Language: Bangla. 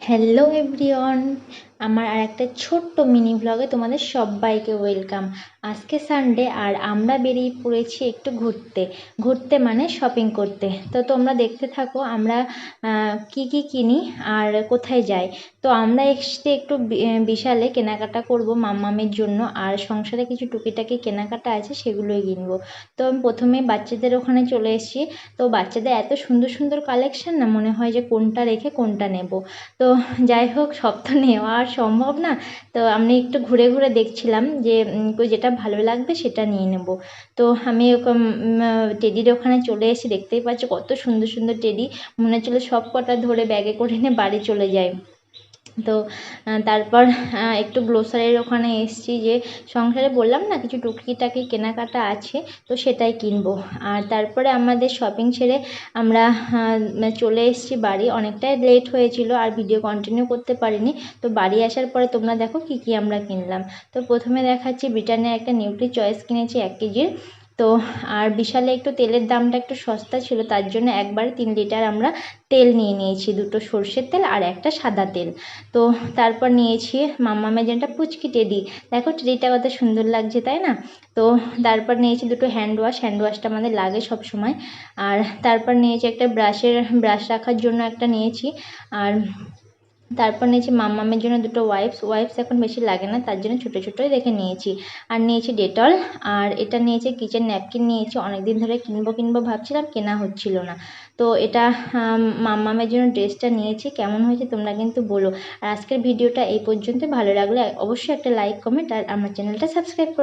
হ্যালো এভরিওয়ান, আমার আর একটা ছোট্ট মিনি ব্লগে তোমাদের সবাইকে ওয়েলকাম। আজকে সানডে আর আমরা বেরিয়ে পড়েছি একটু ঘুরতে মানে শপিং করতে। তো তোমরা দেখতে থাকো আমরা কি কি কিনি আর কোথায় যাই। তো আমরা এসে একটু বিশালে কেনাকাটা করব মাম্মামের জন্য, আর সংসারে কিছু টুকিটাকি কেনাকাটা আছে সেগুলোই কিনবো। তো আমি প্রথমে বাচ্চাদের ওখানে চলে এসেছি। তো বাচ্চাদের এত সুন্দর সুন্দর কালেকশন না, মনে হয় যে কোনটা রেখে কোনটা নেব। তো যাই হোক, সব তো নেওয়া আর সম্ভব না। তো আমি একটু ঘুরে ঘুরে দেখছিলাম যে যেটা ভালো লাগবে সেটা নিয়ে নেব। তো আমি টেডির ওখানে চলে এসে দেখতেই পাচ্ছি কত সুন্দর সুন্দর টেডি। মনে হচ্ছিলো সব কটা ধরে ব্যাগে করে নিয়ে বাড়ি চলে যায়। তো তারপর একটু গ্লোসারির ওখানে এসেছি, যে সংসারে বললাম না কিছু টুকিটাকি কেনাকাটা আছে, তো সেটাই কিনবো। আর তারপরে আমাদের শপিং সেরে আমরা চলে এসেছি বাড়ি। অনেকটাই লেট হয়েছিল আর ভিডিও কন্টিনিউ করতে পারিনি। তো বাড়ি আসার পরে তোমরা দেখো কি কি আমরা কিনলাম। তো প্রথমে দেখাচ্ছি ব্রিটানিয়ার একটা নিউট্রি চয়েস কিনেছি 1 কেজির। তো আর বিশালে একটু তেলের দামটা একটু সস্তা ছিল, তার জন্য একবারে 3 লিটার আমরা তেল নিয়ে নিয়েছি, 2টো সর্ষের তেল আর একটা সাদা তেল। তো তারপর নিয়েছি মাম্মামের যেটা পুচকি টেডি। দেখো টেডিটা কত সুন্দর লাগছে, তাই না? তো তারপর নিয়েছি 2টো হ্যান্ড ওয়াশটা আমাদের লাগে সব সময়। আর তারপর নিয়েছি একটা ব্রাশ রাখার জন্য একটা নিয়েছি। আর তারপর নিয়েছি মাম্মামের জন্য 2টো ওয়াইপস এখন বেশি লাগে না, তার জন্য ছোটো ছোটোই দেখে নিয়েছি। আর নিয়েছি ডেটল। আর এটা নিয়েছি কিচেন ন্যাপকিন নিয়েছি, অনেকদিন ধরে কিনবো ভাবছিলাম, কেনা হচ্ছিল না। তো এটা মাম্মামের জন্য ড্রেসটা নিয়েছি। কেমন হয়েছে তোমরা কিন্তু বলো। আর আজকের ভিডিওটা এই পর্যন্ত। ভালো লাগলে অবশ্যই একটা লাইক, কমেন্ট আর আমার চ্যানেলটা সাবস্ক্রাইব করো।